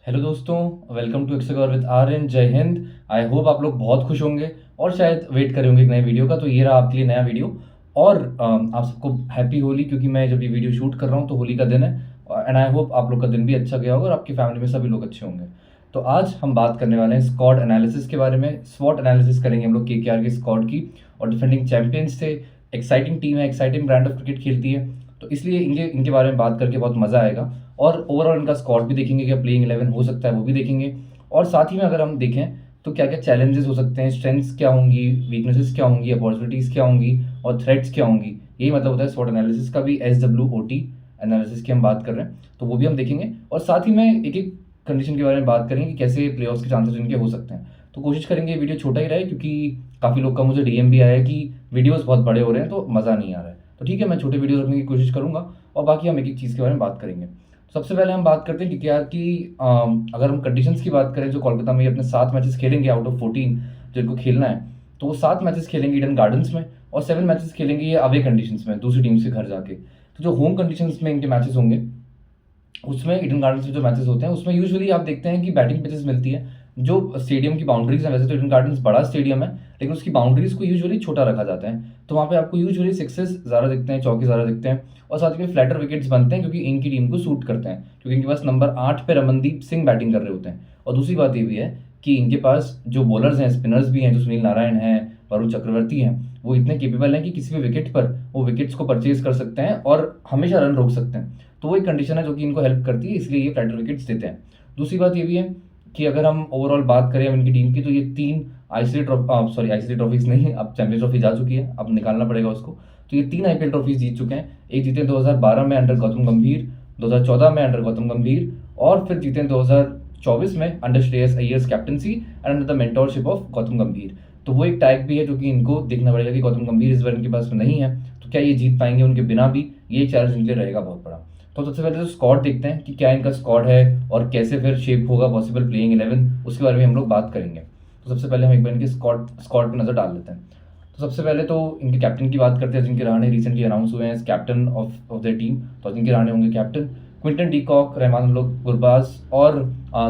Hello दोस्तों, welcome to एक्सगोर with Aryan. जय Hind. I hope आप लोग बहुत खुश होंगे और शायद वेट कर रहे होंगे एक नए वीडियो का। तो ये रहा आपके लिए नया वीडियो। और आप सबको हैप्पी होली, क्योंकि मैं जब ये वीडियो शूट कर रहा हूँ तो होली का दिन है। एंड आई होप आप लोग का दिन भी अच्छा गया होगा और आपकी फैमिली में सभी लोग अच्छे होंगे। तो आज हम बात करने वाले हैं स्क्वाड एनालिसिस के बारे में। स्वॉट एनालिसिस करेंगे हम लोग केकेआर के स्क्वाड की। और डिफेंडिंग चैंपियंस थे, एक्साइटिंग टीम है, एक्साइटिंग ब्रांड ऑफ क्रिकेट खेलती है। तो इसलिए इनके इनके बारे में बात करके बहुत मज़ा आएगा। और ओवरऑल इनका स्क्वाड भी देखेंगे, क्या प्लेइंग 11 हो सकता है वो भी देखेंगे। और साथ ही में अगर हम देखें तो क्या क्या चैलेंजेस हो सकते हैं, स्ट्रेंथ्स क्या होंगी, वीकनेसेस क्या होंगी, अपॉर्चुनिटीज़ क्या होंगी और थ्रेट्स क्या होंगी। यही मतलब होता है स्वॉट एनालिसिस का भी। SWOT एनालिसिस की हम बात कर रहे हैं तो वो भी हम देखेंगे। और साथ ही में एक एक कंडीशन के बारे में बात करेंगे कि कैसे प्लेऑफ्स के चांसेस इनके हो सकते हैं। तो कोशिश करेंगे ये वीडियो छोटा ही रहे, क्योंकि काफ़ी लोग का मुझे DM भी आया है कि वीडियोस बहुत बड़े हो रहे हैं तो मज़ा नहीं आ रहा है। तो ठीक है, मैं छोटे वीडियोस रखने की कोशिश करूंगा और बाकी हम एक एक चीज़ के बारे में बात करेंगे। सबसे पहले हम बात करते हैं कि क्या कि अगर हम कंडीशंस की बात करें, जो कोलकाता में ये अपने 7 मैचेस खेलेंगे आउट ऑफ 14 जिनको खेलना है, तो वो 7 मैचेस खेलेंगे ईडन गार्डन्स में और 7 मैचेस खेलेंगे ये अवे कंडीशंस में, दूसरी टीम से घर जाके। तो जो होम कंडीशंस में इनके मैचेस होंगे उसमें ईडन गार्डन्स में जो मैचेस होते हैं उसमें यूजुअली आप देखते हैं कि बैटिंग पिचेस मिलती है। जो स्टेडियम की बाउंड्रीज है, वैसे तो ईडन गार्डन्स बड़ा स्टेडियम है लेकिन उसकी बाउंड्रीज को यूजुअली छोटा रखा जाता है। तो वहाँ पे आपको यूजुअली सिक्सेस ज़्यादा दिखते हैं, चौके ज़्यादा दिखते हैं और साथ में फ्लैटर विकेट्स बनते हैं, क्योंकि इनकी टीम को सूट करते हैं, क्योंकि इनके पास नंबर 8 पे रमनदीप सिंह बैटिंग कर रहे होते हैं। और दूसरी बात ये भी है कि इनके पास जो बॉलर्स हैं, स्पिनर्स भी हैं, जो सुनील नारायण हैं, वरुण चक्रवर्ती हैं, वो इतने केपेबल हैं कि किसी भी विकेट पर वो विकेट्स को परचेज कर सकते हैं और हमेशा रन रोक सकते हैं। तो वो एक कंडीशन है जो कि इनको हेल्प करती है, इसलिए ये फ्लैटर विकेट्स देते हैं। दूसरी बात ये भी है कि अगर हम ओवरऑल बात करें इनकी टीम की, तो ये 3 आईसीसी ट्रॉफीज नहीं, अब चैंपियंस ट्रॉफी जा चुकी है, अब निकालना पड़ेगा उसको। तो ये 3 IPL ट्रॉफीज जीत चुके हैं। एक जीते 2012 में अंडर गौतम गंभीर, 2014 में अंडर गौतम गंभीर और फिर जीते 2024 में under Shreyas Iyer's captaincy and under the mentorship of Gautam Gambhir. तो वो एक टैग भी है जो कि इनको देखना पड़ेगा कि गौतम गंभीर इस बार इनके पास में नहीं है, तो क्या ये जीत पाएंगे उनके बिना भी। ये चैलेंज इनके लिए रहेगा बहुत बड़ा। तो सबसे पहले तो स्क्वाड देखते हैं कि क्या इनका स्क्वाड है और कैसे फिर शेप होगा पॉसिबल प्लेइंग 11, उसके बारे में हम लोग बात करेंगे। तो सबसे पहले हम एक बार इनके स्क्वाड पर नजर डाल लेते हैं। तो सबसे पहले तो इनके कैप्टन की बात करते हैं। अजिंक्य रहाणे रिसेंटली अनाउंस हुए हैं कैप्टन ऑफ द टीम, तो अजिंक्य रहाणे होंगे captain. Quinton de Kock, Rahman Gurbaz और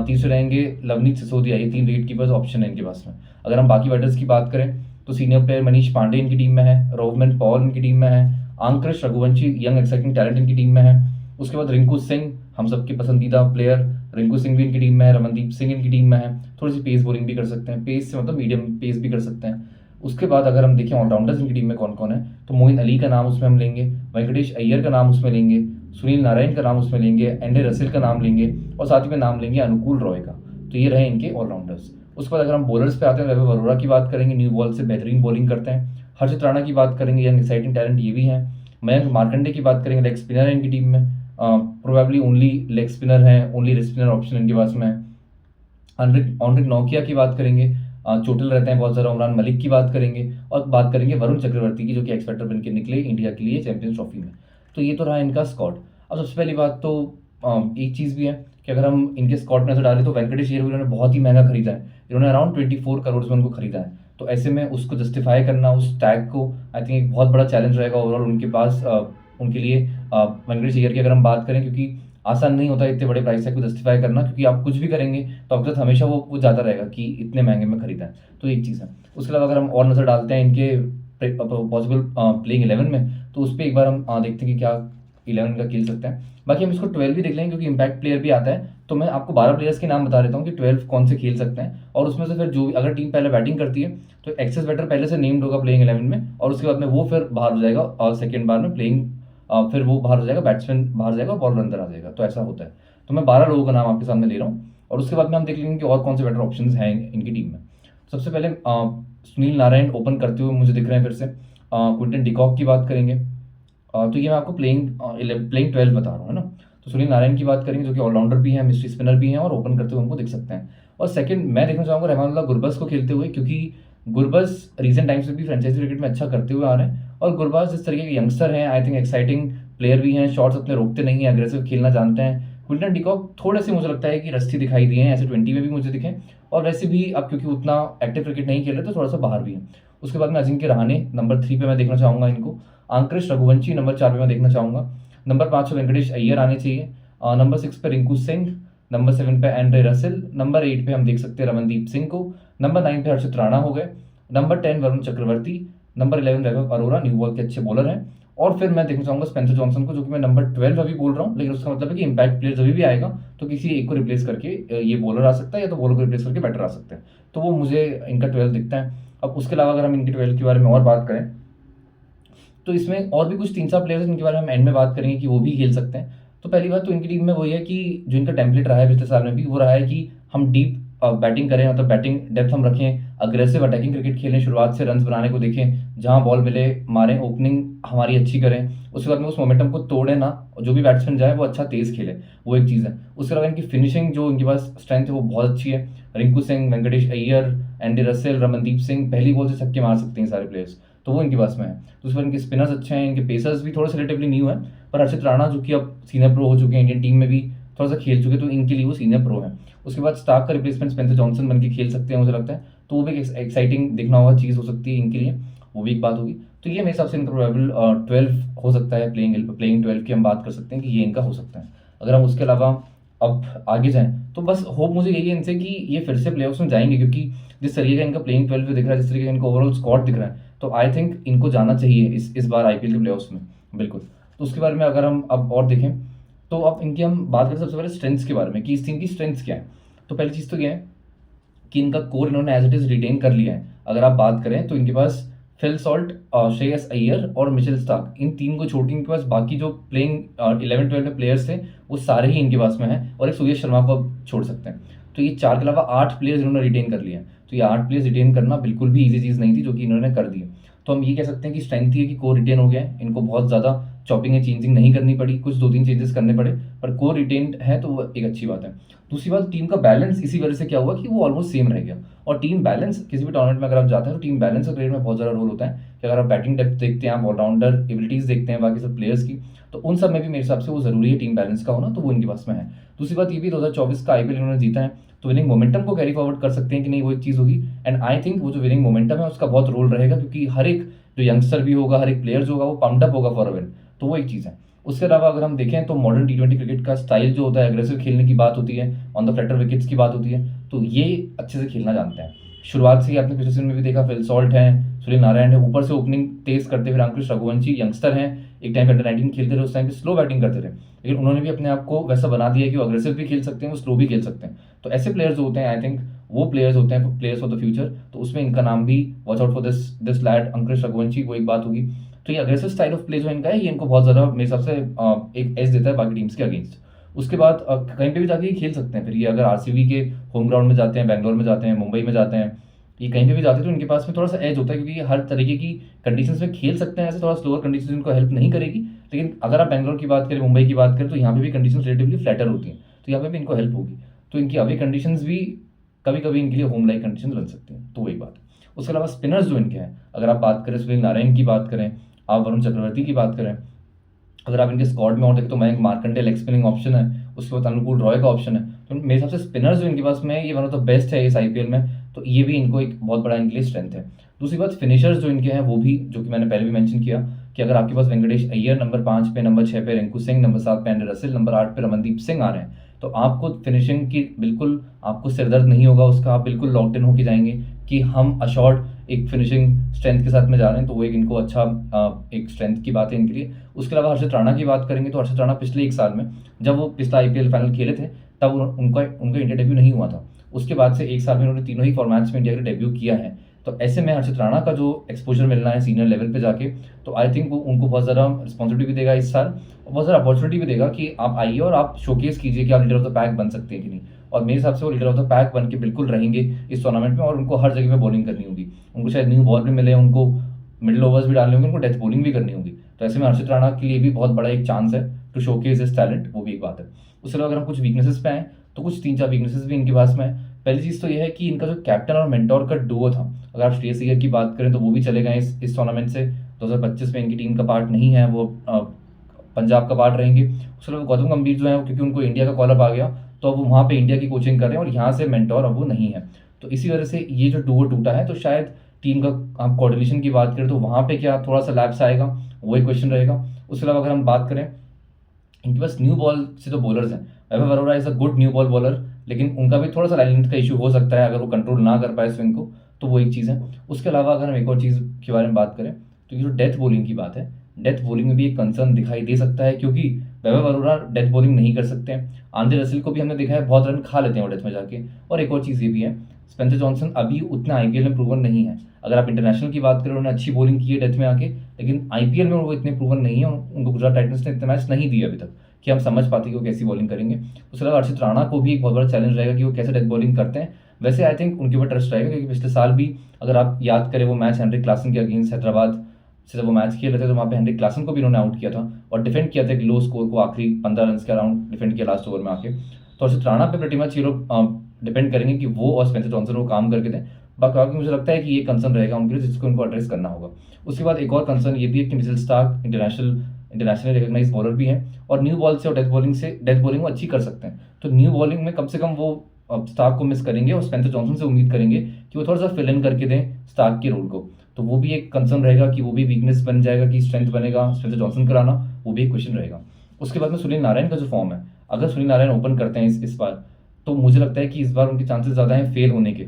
तीसरे रहेंगे लवनीत सिसोदिया। ये 3 विकेट कीपर्स ऑप्शन है इनके पास में। अगर हम बाकी बैटर्स की बात करें तो सीनियर प्लेयर मनीष पांडे इनकी टीम में है, रोवमन पॉल इनकी टीम में है, आंक्रिश रघुवंशी यंग एक्साइटिंग टैलेंट इनकी टीम में है। उसके बाद रिंकू सिंह, हम सबके पसंदीदा प्लेयर, रिंकू सिंह भी इनकी टीम में है, रमनदीप सिंह इनकी टीम में है। थोड़ी सी पेस बॉलिंग भी कर सकते हैं, पेस से मतलब मीडियम पेस भी कर सकते हैं। उसके बाद अगर हम देखें ऑलराउंडर्स इनकी टीम में कौन कौन है, तो मोइन अली का नाम उसमें हम लेंगे, वेंकटेश अय्यर का नाम उसमें लेंगे, सुनील नारायण का नाम उसमें लेंगे, एंडे रसेल का नाम लेंगे और साथ ही में नाम लेंगे अनुकूल रॉय का। तो ये रहे इनके ऑलराउंडर्स। उसके बाद अगर हम बॉलर्स पे आते हैं, वैभव अरोड़ा की बात करेंगे, न्यू बॉल से बेहतरीन बॉलिंग करते हैं। हर्षित राणा की बात करेंगे, यंग एक्साइटिंग टैलेंट ये भी हैं। मयंक मार्कंडे की बात करेंगे, लेग स्पिनर है इनकी टीम में, प्रोबेबली ओनली लेग स्पिनर है, ओनली स्पिनर ऑप्शन इनके पास में है। ऑनरिक नौकिया की बात करेंगे, चोटिल रहते हैं बहुत ज़्यादा। उमरान मलिक की बात करेंगे और बात करेंगे वरुण चक्रवर्ती की, जो कि एक्सपेक्टर बन के निकले इंडिया के लिए चैंपियंस ट्रॉफी में। तो ये तो रहा इनका स्क्वाड। अब सबसे पहली बात तो एक चीज़ भी है कि अगर हम इनके स्क्वाड में नजर डालें तो वेंकटेश अय्यर इन्होंने बहुत ही महंगा खरीदा है। इन्होंने अराउंड 24 करोड़ में उनको खरीदा है। तो ऐसे में उसको जस्टिफाई करना, उस टैग को, आई थिंक एक बहुत बड़ा चैलेंज रहेगा ओवरऑल उनके पास, उनके लिए। वेंकटेश अय्यर की अगर हम बात करें, क्योंकि आसान नहीं होता इतने बड़े प्राइस टैग को जस्टिफाई करना, क्योंकि आप कुछ भी करेंगे तो आपके साथ हमेशा वो जाता रहेगा कि इतने महंगे में खरीदा है। तो एक चीज़ है। उसके अलावा अगर हम और नज़र डालते हैं इनके पॉसिबल प्लेइंग 11 में, तो उस पर एक बार हम देखते हैं कि क्या 11 का खेल सकते हैं। बाकी हम इसको 12 भी देख लेंगे, क्योंकि इम्पैक्ट प्लेयर भी आता है। तो मैं आपको 12 प्लेयर्स के नाम बता देता हूँ कि 12 कौन से खेल सकते हैं। और उसमें से फिर जो अगर टीम पहले बैटिंग करती है तो एक्सेस बैटर पहले से नेम्ड होगा प्लेइंग 11 में, और उसके बाद में वो फिर बाहर हो जाएगा और सेकेंड बार में प्लेइंग, फिर वो बाहर हो जाएगा, बैट्समैन बाहर जाएगा और बॉलर अंदर आ जाएगा। तो ऐसा होता है। तो मैं 12 लोगों का नाम आपके सामने ले रहा हूँ और उसके बाद में हम देख लेंगे कि और कौन से बेटर ऑप्शंस हैं इनकी टीम में। सबसे पहले सुनील नारायण ओपन करते हुए मुझे दिख रहे हैं फिर से। क्विंटन डिकॉक की बात करेंगे, तो ये मैं आपको प्लेइंग 12 बता रहा हूँ, है ना। तो सुनील नारायण की बात करेंगे, जो कि ऑलराउंडर भी हैं, मिस्ट्री स्पिनर भी हैं और ओपन करते हुए उनको दिख सकते हैं। और सेकंड मैं देखना चाहूँगा रहमानुल्लाह गुरबज को खेलते हुए, क्योंकि गुरबज रिसेंट टाइम्स में भी फ्रेंचाइजी क्रिकेट में अच्छा करते हुए आ रहे हैं। और गुरबाज जिस तरीके के यंगस्टर हैं, आई थिंक एक्साइटिंग प्लेयर भी हैं, शॉट्स अपने रोकते नहीं हैं, अग्रेसिव खेलना जानते हैं। क्विंटन डिकॉक थोड़े से मुझे लगता है कि रस्ती दिखाई दिए हैं, ऐसे 20 में भी मुझे दिखे, और वैसे भी अब क्योंकि उतना एक्टिव क्रिकेट नहीं खेल रहे तो थोड़ा सा बाहर भी है। उसके बाद में अजिंक्य रहाणे नंबर 3 पे मैं देखना चाहूँगा इनको। आंक्रिश रघुवंशी नंबर 4 पे मैं देखना चाहूँगा। नंबर 5 पे वेंकटेश अय्यर आने चाहिए। नंबर 6 पे रिंकू सिंह, नंबर 7 पे एंड्रे रसेल, नंबर 8 पे हम देख सकते हैं रमनदीप सिंह को, नंबर 9 पे हर्षित राणा हो गए, नंबर 10 वरुण चक्रवर्ती, नंबर 11 वैभव अरोरा, न्यू बॉल के अच्छे बॉलर हैं। और फिर मैं देखना चाहूँगा स्पेंसर जॉनसन को, जो कि मैं नंबर 12 अभी बोल रहा हूँ, लेकिन उसका मतलब है कि इम्पैक्ट प्लेयर जब भी आएगा तो किसी एक को रिप्लेस करके ये बॉलर आ सकता है, या तो बॉलर को रिप्लेस करके बैटर आ सकते हैं। तो वो मुझे इनका 12 दिखता है। अब उसके अलावा अगर हम इनके 12 के बारे में और बात करें, तो इसमें और भी कुछ 3-4 प्लेयर्स हैं जिनके बारे में हम एंड में बात करेंगे कि वो भी खेल सकते हैं। तो पहली बात तो इनकी टीम में वही है कि जो इनका टेम्पलेट रहा है पिछले साल में भी, वो रहा है कि हम डीप बैटिंग करें, मतलब बैटिंग डेप्थ हम रखें, अग्रेसिव अटैकिंग क्रिकेट खेलें, शुरुआत से रन्स बनाने को देखें, जहाँ बॉल मिले मारें, ओपनिंग हमारी अच्छी करें, उसके बाद में उस मोमेंटम को तोड़े ना, और जो भी बैट्समैन जाए वो अच्छा तेज खेले, वो एक चीज़ है। उसके अलावा इनकी फिनिशिंग जो इनके पास स्ट्रेंथ है वो बहुत अच्छी है। रिंकू सिंह, वेंकटेश अय्यर, एंडी रसेल, रमनदीप सिंह पहली बॉल से छक्के मार सकते हैं सारे प्लेयर्स, तो वो इनके पास में है। तो उस पर इनके स्पिनर्स अच्छे हैं, इनके पेसर्स भी थोड़े से रिलेटिवली न्यू है, पर हर्षित राणा जो कि अब सीनियर प्रो हो चुके हैं, इंडियन टीम में भी थोड़ा सा खेल चुके, तो इनके लिए वो सीनियर प्रो है। उसके बाद स्टार्क का रिप्लेसमेंट स्पेंसर जॉनसन बन के खेल सकते हैं मुझे लगता है, तो वो भी एक एक्साइटिंग देखना हुआ चीज़ हो सकती है इनके लिए, वो भी एक बात होगी। तो ये मेरे हिसाब से इनका प्रोबेबल 12 हो सकता है, प्लेइंग 12 की हम बात कर सकते हैं कि ये इनका हो सकता है। अगर हम उसके अलावा अब आगे जाएँ, तो बस होप मुझे यही है इनसे कि ये फिर से प्लेऑफ्स में जाएँगे, क्योंकि जिस तरीके का इनका प्लेइंग 12 दिख रहा है, जिस तरीके का इनका ओवरऑल स्क्वाड दिख रहा है, तो आई थिंक इनको जाना चाहिए इस बार आईपीएल के प्लेऑफ्स में, बिल्कुल। तो उसके बारे में अगर हम अब और देखें, तो अब इनकी हम बात करें सबसे पहले स्ट्रेंथ्स के बारे में कि इस टीम की स्ट्रेंथ्स क्या है। तो पहली चीज़ तो ये है कि इनका कोर इन्होंने एज इट इज़ रिटेन कर लिया है। अगर आप बात करें तो इनके पास फिल सॉल्ट, श्रेयस अय्यर और मिचेल स्टार्क, इन तीन को छोड़ के इनके पास बाकी जो प्लेइंग 11-12 में प्लेयर्स थे वो सारे ही इनके पास में हैं, और एक सूर्य शर्मा को अब छोड़ सकते हैं। तो ये 4 के अलावा 8 प्लेयर्स इन्होंने रिटेन कर लिए हैं। तो ये 8 प्लेयर्स रिटेन करना बिल्कुल भी ईजी चीज़ नहीं थी, जो कि इन्होंने कर दी है। तो हम ये कह सकते हैं कि स्ट्रेंथ ही है कि कोर रिटेन हो गया है, इनको बहुत ज़्यादा चॉपिंग या चेंजिंग नहीं करनी पड़ी, कुछ 2-3 चेंजेस करने पड़े, पर कोर रिटेन है तो वो एक अच्छी बात है। दूसरी बात, टीम का बैलेंस इसी वजह से क्या हुआ कि वो ऑलमोस्ट सेम रह गया। और टीम बैलेंस किसी भी टूर्नामेंट में अगर आप जाते हैं तो टीम बैलेंस का क्रिकेट में बहुत ज़्यादा रोल होता है, कि अगर आप बैटिंग डेप्थ देखते हैं, आप ऑलराउंडर एबिलिटीज़ देखते हैं बाकी सब प्लेयर्स की, तो उन सब में भी मेरे हिसाब से वो ज़रूरी है टीम बैलेंस का होना, तो वो इनके पास में है। दूसरी बात ये भी 2024 का आईपीएल इन्होंने जीता है, तो विनिंग मोमेंटम को कैरी फॉरवर्ड कर सकते हैं कि नहीं, वो एक चीज़ होगी। एंड आई थिंक वो जो विनिंग मोमेंटम है उसका बहुत रोल रहेगा, क्योंकि हर एक जो यंगस्टर भी होगा, हर एक प्लेयर जो होगा वो पम्प्ड अप होगा फॉर अ विन, तो वो एक चीज़ है। उसके अलावा अगर हम देखें तो मॉडर्न टी20 क्रिकेट का स्टाइल जो होता है, एग्रेसिव खेलने की बात होती है, ऑन द फ्लैटर विकेट्स की बात होती है, तो ये अच्छे से खेलना जानते हैं। शुरुआत से ही आपने पिछले सीजन में भी देखा, फिल सॉल्ट हैं, सूर्य नारायण है, ऊपर से ओपनिंग तेज करते हुए रामकृष्ण रघुवंशी यंगस्टर हैं, एक टाइम पे अंडर 19 खेलते थे, उस टाइम पे स्लो बैटिंग करते थे, लेकिन उन्होंने भी अपने आप को वैसा बना दिया कि वो अग्रेसिव भी खेल सकते हैं, वो स्लो भी खेल सकते हैं। तो ऐसे प्लेयर्स जो होते हैं, आई थिंक वो प्लेयर्स होते हैं प्लेयर्स फॉर द फ्यूचर, तो उसमें इनका नाम भी watch out for this lad Ankush Raghuvanshi, वो एक बात होगी। तो ये अग्रेसिव स्टाइल ऑफ प्ले जो इनका है, ये इनको बहुत ज़्यादा मेरे हिसाब से एक एज देता है बाकी टीम्स के अगेंस्ट। उसके बाद कहीं पे भी जाके ये खेल सकते हैं, फिर ये अगर आरसीबी के होम ग्राउंड में जाते हैं, बैंगलोर में जाते हैं, मुंबई में जाते हैं, ये कहीं पे भी जाते हैं, तो इनके पास में थोड़ा सा एज होता है, क्योंकि ये हर तरीके की कंडीशंस में खेल सकते हैं। ऐसे थोड़ा स्लोअर कंडीशन इनको हेल्प नहीं करेगी, लेकिन अगर आप बैंगलोर की बात करें, मुंबई की बात करें, तो यहाँ पे भी कंडीशन रिलेटिवली फ्लैटर होती हैं, तो यहाँ पे भी इनको हेल्प होगी। तो इनकी अवे कंडीशंस भी कभी कभी इनके लिए होम लाइक कंडीशन बन सकती हैं, तो वही बात है। उसके अलावा स्पिनर्स जो इनके हैं, अगर आप बात करें सूर्य नारायण की बात करें, आप वरुण चक्रवर्ती की बात करें, अगर आप इनके स्क्वाड में और देखें तो Mayank Markande leg spinning option है, उसके बाद अनुकूल रॉय का ऑप्शन है, तो मेरे हिसाब से स्पिनर्स जो इनके पास में है, ये वन ऑफ द बेस्ट है इस आईपीएल में, तो ये भी इनको एक बहुत बड़ा इनके लिए स्ट्रेंथ है। दूसरी बात, फिनिशर्स जो इनके हैं वो भी, जो कि मैंने पहले भी मेंशन किया, कि अगर आपके पास वेंकटेश अय्यर नंबर 5 पे, नंबर 6 पे रिंकू सिंह, नंबर 7 पे एंड्रे रसेल, नंबर 8 पे रमनदीप सिंह आ रहे हैं, तो आपको फिनिशिंग की बिल्कुल आपको सिरदर्द नहीं होगा उसका, आप बिल्कुल लॉक्ड इन होकर जाएंगे कि हम अशॉर्ट एक फिनिशिंग स्ट्रेंथ के साथ में जा रहे हैं, तो वो एक इनको अच्छा एक स्ट्रेंथ की बात है इनके लिए। उसके अलावा हर्षित राणा की बात करेंगे, तो हर्षित राणा पिछले 1 साल में जब वो पिछला आईपीएल फाइनल खेले थे, तब उनका उनका इंडिया डेब्यू नहीं हुआ था। उसके बाद से 1 साल में उन्होंने तीनों ही फॉर्मेट्स में इंडिया का डेब्यू किया है। तो ऐसे में हर्षित राणा का जो एक्सपोजर मिलना है सीनियर लेवल पे जाके, तो आई थिंक वो उनको बहुत ज़्यादा रिस्पॉन्सिबिलिटी भी देगा इस साल, और बहुत ज़्यादा अपॉर्चुनिटी भी देगा कि आप आइए और आप शोकेस कीजिए कि आप लीडर ऑफ द पैक बन सकते हैं कि नहीं। और मेरे हिसाब से वो लीडर ऑफ द पैक बन के बिल्कुल रहेंगे इस टूर्नामेंट में, और उनको हर जगह पे बॉलिंग करनी होगी, उनको शायद न्यू बॉल भी मिले, उनको मिडिल ओवर्स भी डालने होंगे, उनको डेथ बॉलिंग भी करनी होगी। तो ऐसे में हर्षित राणा के लिए भी बहुत बड़ा एक चांस है टू शोकेस दिस टैलेंट, वो भी एक बात है। उसके अलावा अगर हम कुछ वीकनेसेस पे आएँ, तो कुछ 3-4 वीकनेसेस भी इनके पास में है। पहली चीज़ तो ये है कि इनका जो कैप्टन और मेंटोर का डुओ था, अगर आप श्रेयस अय्यर की बात करें तो वो भी चले गए इस टूर्नामेंट से, 2025 में इनकी टीम का पार्ट नहीं है, वो पंजाब का पार्ट रहेंगे। उसके अलावा गौतम गंभीर जो है, क्योंकि उनको इंडिया का कॉल अप आ गया, तो अब वो वहाँ पे इंडिया की कोचिंग कर रहे हैं, और यहाँ से मेंटोर अब वो नहीं है, तो इसी वजह से ये जो डुओ टूटा है। तो शायद टीम का आप कोऑर्डिनेशन की बात करें तो वहाँ पे क्या थोड़ा सा लैप्स आएगा, वो एक क्वेश्चन रहेगा। उसके अलावा अगर हम बात करें, इनके पास न्यू बॉल से जो बॉलर्स हैं Vaibhav Arora is a good new ball bowler, लेकिन उनका भी थोड़ा सा लाइन लेंथ का इशू हो सकता है अगर वो कंट्रोल ना कर पाए स्विंग को, तो वो एक चीज़ है। उसके अलावा अगर हम एक और चीज़ के बारे में बात करें, तो ये जो डेथ बॉलिंग की बात है, डेथ बॉलिंग में भी एक कंसर्न दिखाई दे सकता है, क्योंकि वैभव अरोरा डेथ बॉलिंग नहीं कर सकते हैं। आंद्रे रसेल को भी हमने देखा है बहुत रन खा लेते हैं वो डेथ में जाके। और एक और चीज़ ये भी है, स्पेंसर जॉनसन अभी उतना आईपीएल में प्रूवन नहीं है। अगर आप इंटरनेशनल की बात करें, उन्होंने अच्छी बॉलिंग की है डेथ में आके, लेकिन आईपीएल में वो इतने प्रूवन नहीं है। उनको गुजरात टाइटंस ने इतने मैच नहीं दिए अभी तक कि हम समझ पाते कि वो कैसी बॉलिंग करेंगे। उसके अलावा अर्षित राणा को भी एक बहुत बड़ा चैलेंज रहेगा कि वो कैसे डेथ बॉलिंग करते हैं। वैसे आई थिंक उनके ऊपर ट्रस्ट रहेगा, क्योंकि पिछले साल भी अगर आप याद करें वो मैच हेनरिक क्लासन के अगेंस्ट हैदराबाद से जब वो मैच खेल रहे थे, तो वहाँ पे हेनरिक क्लासन को भी उन्होंने आउट किया था और डिफेंड किया था एक लो स्कोर को, आखिरी 15 रन के अराउंड डिफेंड किया लास्ट ओवर में आके। तो अर्षित राणा पे प्रति मच ये लोग डिपेंड करेंगे कि वो और स्पेंसर जॉनसन वो काम करके दें। बाकी मुझे लगता है कि ये कंसर्न रहेगा उनके लिए, जिसको उनको एड्रेस करना होगा। उसके बाद एक और कंसर्न ये भी है कि Mitchell Starc internationally recognise bowler भी हैं, और न्यू बॉल से और डेथ बॉलिंग वो अच्छी कर सकते हैं। तो न्यू बॉलिंग में कम से कम वो स्टार्क को मिस करेंगे और स्पेंसर जॉनसन से उम्मीद करेंगे कि वो थोड़ा सा फिल इन करके दें स्टार्क के रोल को। तो वो भी एक कंसर्न रहेगा कि वो भी वीकनेस बन जाएगा कि स्ट्रेंथ बनेगा स्पेंसर जॉनसन कराना, वो भी एक क्वेश्चन रहेगा। उसके बाद में सुनील नारायण का जो फॉर्म है, अगर सुनील नारायण ओपन करते हैं इस बार, तो मुझे लगता है कि इस बार उनके चांसेस ज़्यादा हैं फेल होने के।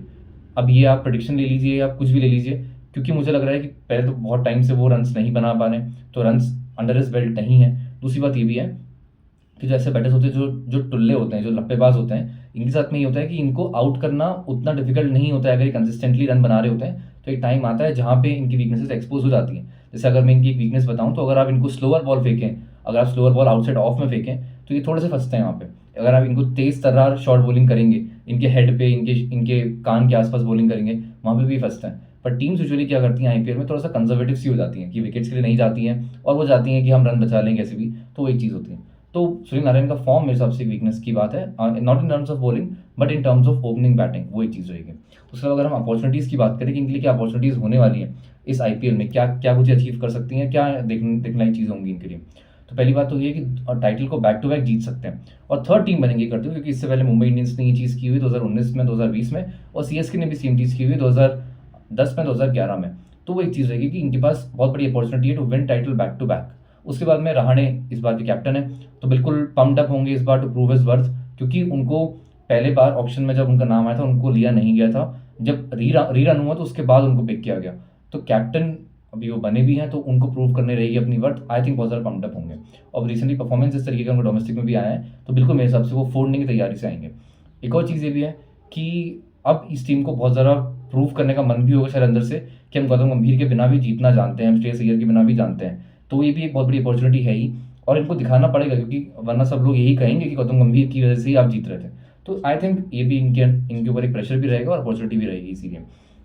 अब ये आप प्रेडिक्शन ले लीजिए या कुछ भी ले लीजिए, क्योंकि मुझे लग रहा है कि पहले तो बहुत टाइम से वो रन्स नहीं बना पा रहे, तो रन्स अंडर हिज बेल्ट नहीं है। दूसरी बात ये भी है कि जो ऐसे बैटर्स होते हैं जो जो टुल्ले होते हैं, जो लप्पेबाज होते हैं, इनके साथ में ये होता है कि इनको आउट करना उतना डिफिकल्ट नहीं होता है अगर ये कंसिस्टेंटली रन बना रहे होते हैं। तो एक टाइम आता है जहाँ पे इनकी वीकनेसेस एक्सपोज हो जाती हैं। जैसे अगर मैं इनकी एक वीकनेस बताऊँ, तो अगर आप इनको स्लोअर बॉल फेंकें, अगर आप स्लोअर बॉल आउटसाइड ऑफ में फेंकें, तो ये थोड़े से फंसते हैं वहाँ पे। अगर आप इनको तेज तर्रार शॉर्ट बॉलिंग करेंगे, इनके हेड पे, इनके कान के आसपास बॉलिंग करेंगे, वहाँ पे भी फंसते हैं। पर टीम्स यूजुअली क्या करती हैं आईपीएल में, थोड़ा सा कंजर्वेटिव सी हो जाती हैं कि विकेट्स के लिए नहीं जाती हैं, और वो जाती हैं कि हम रन बचा लेंगे ऐसे भी, तो वो एक चीज़ होती है। तो सुनील नारायण का फॉर्म मेरे हिसाब से एक वीकनेस की बात है, not in terms of bowling but in terms of opening batting, वो एक चीज़ रहेगी। उसके अलावा अगर हम अपॉर्चुनिटीज़ की बात करें कि इनके लिए क्या अपॉर्चुनिटीज़ होने वाली हैं इस आईपीएल में, क्या क्या कुछ अचीव कर सकती हैं, क्या देखने लायक चीज़ें होंगी इनके लिए। तो पहली बात तो ये है कि टाइटल को बैक टू बैक जीत सकते हैं और थर्ड टीम बनेंगे करते हुए, क्योंकि इससे पहले मुंबई इंडियंस ने ये चीज़ की हुई 2019 में, 2020 में, और सीएसके ने भी सेम चीज़ की हुई 2010 में, 2011 में। तो वो एक चीज़ रहेगी कि इनके पास बहुत बड़ी अपॉर्चुनिटी है to win title back to back. उसके बाद में रहाणे इस बार के कैप्टन है, तो बिल्कुल पम्प्ड अप होंगे इस बार टू प्रूव हिज वर्थ, क्योंकि उनको पहले बार ऑक्शन में जब उनका नाम आया था उनको लिया नहीं गया था, जब रीरन हुआ तो उसके बाद उनको पिक किया गया। तो कैप्टन अभी वो बने भी हैं, तो उनको प्रूव करने रहेगी अपनी वर्थ। आई थिंक बहुत ज़्यादा पम्प्ड अप होंगे, और रिसेंटली परफॉर्मेंस इस तरीके का उनको डोमेस्टिक में भी आया है, तो बिल्कुल मेरे हिसाब से वो फोड़ने की तैयारी से आएंगे। एक और चीज़ ये भी है कि अब इस टीम को बहुत ज़्यादा प्रूव करने का मन भी होगा शायद अंदर से, कि हम गौतम गंभीर के बिना भी जीतना जानते हैं, हम श्रेयस अय्यर के बिना भी जानते हैं। तो ये भी एक बहुत बड़ी अपॉर्चुनिटी है ही, और इनको दिखाना पड़ेगा, क्योंकि वरना सब लोग यही कहेंगे कि गौतम गंभीर की वजह से ही आप जीत रहे थे। तो आई थिंक ये भी इनके ऊपर एक प्रेशर भी रहेगा और अपॉर्चुनिटी भी रहेगी इसीलिए।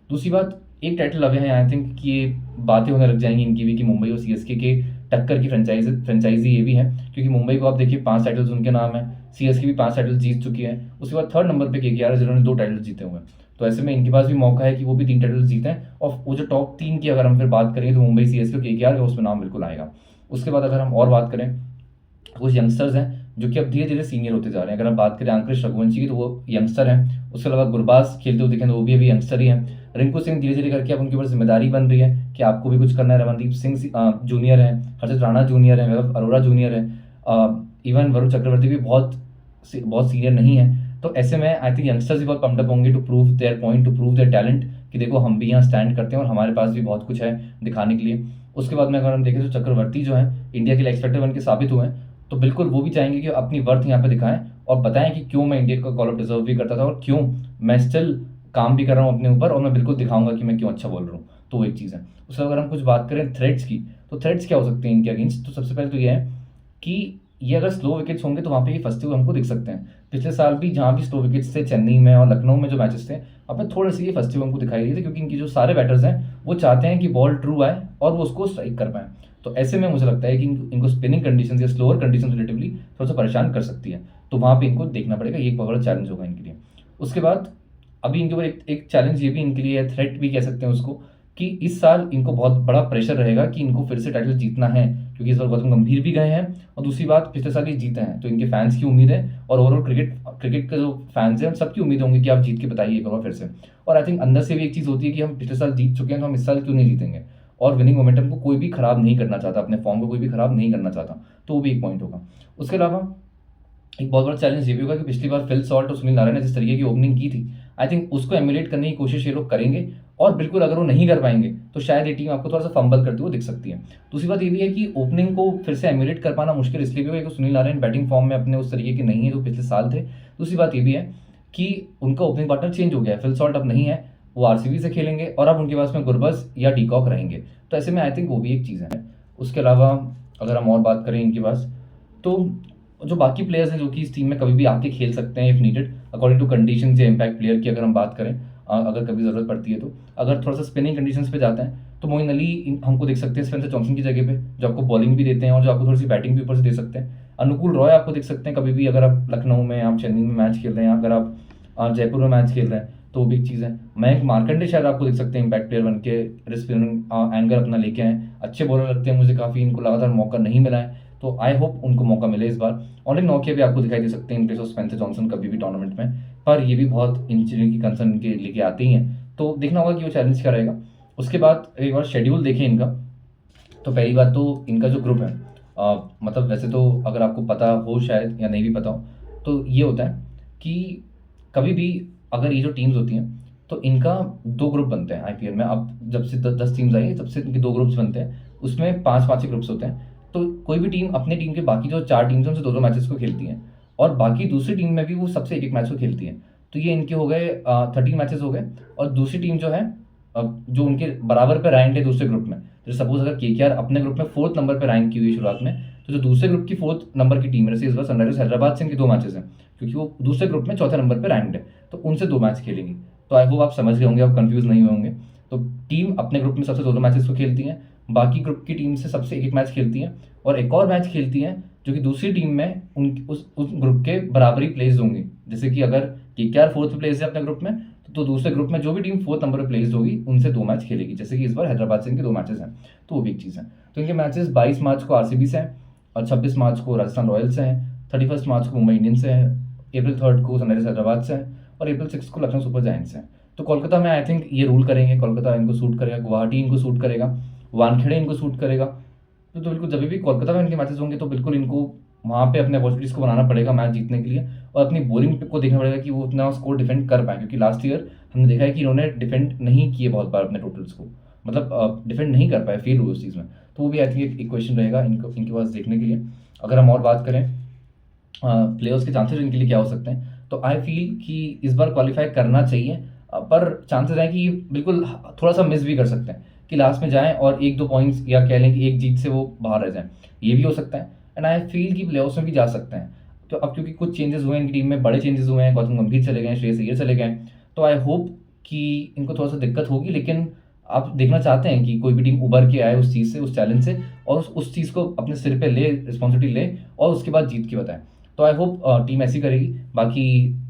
दूसरी बात, एक टाइटल अवे हैं, आई थिंक कि ये बातें होने लग जाएंगी इनकी भी कि मुंबई और सीएसके के टक्कर की फ्रेंचाइजी ये भी है, क्योंकि मुंबई को आप देखिए 5 टाइटल्स उनके नाम है, सीएसके भी 5 टाइटल्स जीत चुकी है। उसके बाद थर्ड नंबर पे केकेआर है जिन्होंने 2 टाइटल जीते हुए हैं। तो ऐसे में इनके पास भी मौका है कि वो भी 3 टाइटल जीतें, और वो जो टॉप 3 की अगर हम फिर बात करें, तो मुंबई, सीएसके और केकेआर का उसमें नाम बिल्कुल आएगा। उसके बाद अगर हम और बात करें, कुछ यंगस्टर्स हैं जो कि अब धीरे धीरे सीनियर होते जा रहे हैं। अगर आप बात करें अंकुश रघुवंशी की, तो वो यंगस्टर हैं। उसके अलावा गुरबाज खेलते हुए दिखें तो वो भी अभी यंगस्टर ही हैं। रिंकू सिंह धीरे धीरे करके अब उनके ऊपर जिम्मेदारी बन रही है कि आपको भी कुछ करना है। रमनदीप सिंह जूनियर है, हर्षित राणा जूनियर है, वैभव अरोरा जूनियर है, इवन वरुण चक्रवर्ती भी बहुत सीनियर नहीं है। तो ऐसे में आई थिंक यंगस्टर्स भी बहुत पम्प्ड अप होंगे to prove their point, to prove their talent, कि देखो हम भी यहाँ स्टैंड करते हैं और हमारे पास भी बहुत कुछ है दिखाने के लिए। उसके बाद में अगर हम देखें तो चक्रवर्ती जो है इंडिया के लिए एक्सपेक्टर बन के साबित हुए हैं, तो बिल्कुल वो भी चाहेंगे कि अपनी वर्थ यहाँ पे दिखाएं और बताएं कि क्यों मैं इंडिया का कॉल अप डिजर्व भी करता था, और क्यों मैं स्टिल काम भी कर रहा हूँ अपने ऊपर, और मैं बिल्कुल दिखाऊंगा कि मैं क्यों अच्छा बोल रहा हूँ। तो वो एक चीज़ है। उसके अगर हम कुछ बात करें थ्रेड्स की, तो थ्रेड्स क्या हो सकते हैं इनके अगेंस्ट। तो सबसे पहले तो ये है कि ये अगर स्लो विकेट्स होंगे तो वहाँ पे ये फंसते हुए हमको दिख सकते हैं। पिछले साल भी जहाँ भी स्लो विकेट्स थे, चेन्नई में और लखनऊ में जो मैचेस थे, वहाँ पे थोड़े से ये फंसते हुए हमको दिखाई दिए थे, क्योंकि इनकी जो सारे बैटर्स हैं वो चाहते हैं कि बॉल ट्रू आए और वो उसको स्ट्राइक कर पाएँ। तो ऐसे में मुझे लगता है कि इनको स्पिनिंग कंडीशंस या स्लोअर कंडीशंस रिलेटिवली थोड़ा सा परेशान कर सकती है। तो वहाँ पे इनको देखना पड़ेगा, ये एक बहुत बड़ा चैलेंज होगा इनके लिए। उसके बाद अभी इनके ऊपर एक चैलेंज ये भी इनके लिए है, थ्रेट भी कह सकते हैं उसको, कि इस साल इनको बहुत बड़ा प्रेशर रहेगा कि इनको फिर से टाइटल जीतना है, क्योंकि इस बार गौतम गंभीर भी गए हैं, और दूसरी बात पिछले साल ये जीते हैं, तो इनके फैंस की उम्मीद है, और ओवरऑल क्रिकेट का जो फैंस हैं उन सबकी उम्मीद होंगी कि आप जीत के बताइए एक बार फिर से। और आई थिंक अंदर से भी एक चीज़ होती है कि हम पिछले साल जीत चुके हैं, तो हम इस साल क्यों नहीं जीतेंगे, और विनिंग मोमेंटम को कोई भी खराब नहीं करना चाहता, अपने फॉर्म को कोई भी खराब नहीं करना चाहता। तो वो भी एक पॉइंट होगा। उसके अलावा एक बहुत बड़ा चैलेंज ये भी होगा कि पिछली बार फिल सॉल्ट और सुनील नारायण ने जिस तरीके की ओपनिंग की थी, आई थिंक उसको एमुलेट करने की कोशिश ये लोग करेंगे। और बिल्कुल अगर वो नहीं कर पाएंगे तो शायद ये टीम आपको थोड़ा सा फंबल करते हुए दिख सकती है। दूसरी बात ये भी है कि ओपनिंग को फिर से एमुलेट कर पाना मुश्किल इसलिए भी होगा कि सुनील नारायण बैटिंग फॉर्म में अपने उस तरीके के नहीं है जो पिछले साल थे। दूसरी बात ये भी है कि उनका ओपनिंग पार्टनर चेंज हो गया है, फिल सॉल्ट अब नहीं है, वो आरसीबी से खेलेंगे और अब उनके पास में गुरबज या डीकॉक रहेंगे। तो ऐसे में आई थिंक वो भी एक चीज़ है। उसके अलावा अगर हम और बात करें इनके पास, तो जो बाकी प्लेयर्स हैं जो कि इस टीम में कभी भी आके खेल सकते हैं if needed according to conditions या इम्पैक्ट प्लेयर की अगर हम बात करें, अगर कभी ज़रूरत पड़ती है तो अगर थोड़ा सा स्पिनिंग कंडीशंस पे जाते हैं तो मोइन अली हमको देख सकते हैं स्पेंसर जॉनसन की जगह पे, जो आपको बॉलिंग भी देते हैं और जो आपको थोड़ी सी बैटिंग भी ऊपर से दे सकते हैं। अनुकूल रॉय आपको देख सकते हैं कभी भी, अगर आप लखनऊ में, आप चेन्नई में मैच खेल रहे हैं, अगर आप जयपुर में मैच खेल रहे हैं तो वो भी एक चीज़ है। मयंक मार्कंडे शायद आपको देख सकते हैं इम्पैक्ट प्लेयर बन के, स्पिनिंग एंगर अपना लेके आए, अच्छे बॉलर लगते हैं मुझे काफ़ी, इनको लगातार मौका नहीं मिला है तो आई होप उनको मौका मिले इस बार। और एक नोकिया भी आपको दिखाई दे सकते हैं in place of Spencer Johnson कभी भी टूर्नामेंट में, पर ये भी बहुत इन चीज़ों की कंसर्न इनके लेके आते ही हैं, तो देखना होगा कि वो चैलेंज क्या रहेगा। उसके बाद एक बार शेड्यूल देखें इनका, तो पहली बात तो इनका जो ग्रुप है, मतलब वैसे तो अगर आपको पता हो शायद या नहीं भी पता हो तो ये होता है कि कभी भी अगर ये जो टीम्स होती हैं तो इनका दो ग्रुप बनते हैं आईपीएल में। अब जब से 10 टीम्स आई है तब से इनके दो ग्रुप्स बनते हैं, उसमें 5-5 के ग्रुप्स होते हैं। तो कोई भी टीम अपने टीम के बाकी जो 4 टीम्स हैं उनसे 2-2 मैचेस को खेलती हैं और बाकी दूसरी टीम में भी वो सबसे 1-1 मैच को खेलती है। तो ये इनके हो गए 13 मैचेस हो गए। और दूसरी टीम जो है, जो उनके बराबर पे रैंक है दूसरे ग्रुप में, जैसे सपोज अगर केकेआर अपने ग्रुप में 4th नंबर पे रैंक की हुई शुरुआत में, तो जो दूसरे ग्रुप की 4th नंबर की टीम है, जैसे इस बार सनराइजर्स हैदराबाद से इनके 2 मैचेस हैं क्योंकि वो दूसरे ग्रुप में 4थे नंबर पे रैंक्ड है, तो उनसे 2 मैच खेलेंगी। तो आई होप आप समझ गए होंगे, आप कंफ्यूज नहीं हुए होंगे। तो टीम अपने ग्रुप में सबसे 2-2 मैचेस को खेलती हैं, बाकी ग्रुप की टीम से सबसे 1-1 मैच खेलती हैं और एक और मैच खेलती हैं जो कि दूसरी टीम में उन उस ग्रुप के बराबरी प्लेस होंगे। जैसे कि अगर केकेआर 4th प्लेस है अपने ग्रुप में, तो दूसरे ग्रुप में जो भी टीम 4th नंबर पर प्लेस होगी उनसे 2 मैच खेलेगी, जैसे कि इस बार हैदराबाद से इनके 2 मैचेस हैं, तो वो भी एक चीज़ है। तो इनके मैचेस 22 मार्च को आरसीबी से हैं और 26 मार्च को राजस्थान रॉयल्स से हैं, 31 मार्च को मुंबई इंडियंस से है, अप्रैल 3 को सनराइजर्स हैदराबाद से है और अप्रैल 6 को लखनऊ सुपर जायंट्स से है। तो कोलकाता में आई थिंक ये रूल करेंगे, कोलकाता इनको सूट करेगा, गुवाहाटी इनको सूट करेगा, वानखेड़े इनको सूट करेगा। तो बिल्कुल जब भी कोलकाता में इनके मैचेस होंगे तो बिल्कुल इनको वहाँ पे अपने अपॉर्चुनिटीज़ को बनाना पड़ेगा मैच जीतने के लिए, और अपनी बॉलिंग को देखना पड़ेगा कि वो उतना स्कोर डिफेंड कर पाए, क्योंकि लास्ट ईयर हमने देखा है कि इन्होंने डिफेंड नहीं किए बहुत बार अपने टोटल्स को, मतलब डिफेंड नहीं कर पाए, फेल हुए उस चीज़ में। तो वो भी आई थिंक एक क्वेश्चन रहेगा इनको, इनके पास देखने के लिए। अगर हम और बात करें प्लेयर्स के चांसेस इनके लिए क्या हो सकते हैं, तो आई फील कि इस बार क्वालिफाई करना चाहिए, पर चांसेस हैं कि बिल्कुल थोड़ा सा मिस भी कर सकते हैं कि लास्ट में जाएं और 1-2 पॉइंट्स या कह लें कि एक जीत से वो बाहर रह जाएं, ये भी हो सकता है। एंड आई फील कि प्लेऑफ्स में भी जा सकते हैं। तो अब क्योंकि कुछ चेंजेस हुए हैं इनकी टीम में, बड़े चेंजेस हुए हैं, गौतम गंभीर चले गए, श्रेयस अय्यर चले गए, तो आई होप कि इनको थोड़ा सा दिक्कत होगी, लेकिन आप देखना चाहते हैं कि कोई भी टीम उभर के आए उस चीज़ से, उस चैलेंज से, और उस चीज़ को अपने सिर पे ले, रिस्पॉन्सिबिलिटी ले और उसके बाद जीत के बताएं। तो आई होप टीम ऐसी करेगी।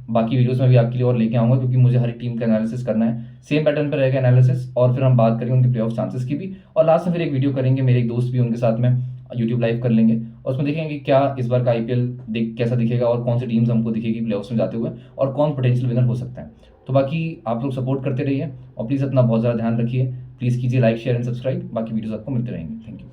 बाकी वीडियोस में भी आपके लिए और लेके आऊँगा, क्योंकि मुझे हर एक टीम का एनालिसिस करना है, सेम पैटर्न पर रहेगा एनालिसिस, और फिर हम बात करेंगे उनके प्ले ऑफ चांसेस की भी, और लास्ट में फिर एक वीडियो करेंगे, मेरे एक दोस्त भी उनके साथ में यूट्यूब लाइव कर लेंगे और उसमें देखेंगे क्या इस बार का आईपीएल कैसा दिखेगा और कौन सी टीम्स हमको दिखेगी प्लेऑफ्स में जाते हुए और कौन पोटेंशियल विनर हो सकता है। तो बाकी आप लोग सपोर्ट करते रहिए और प्लीज़ अपना बहुत ज़्यादा ध्यान रखिए, प्लीज़ कीजिए लाइक, शेयर एंड सब्सक्राइब। बाकी वीडियोस आपको मिलते रहेंगे। Thank you.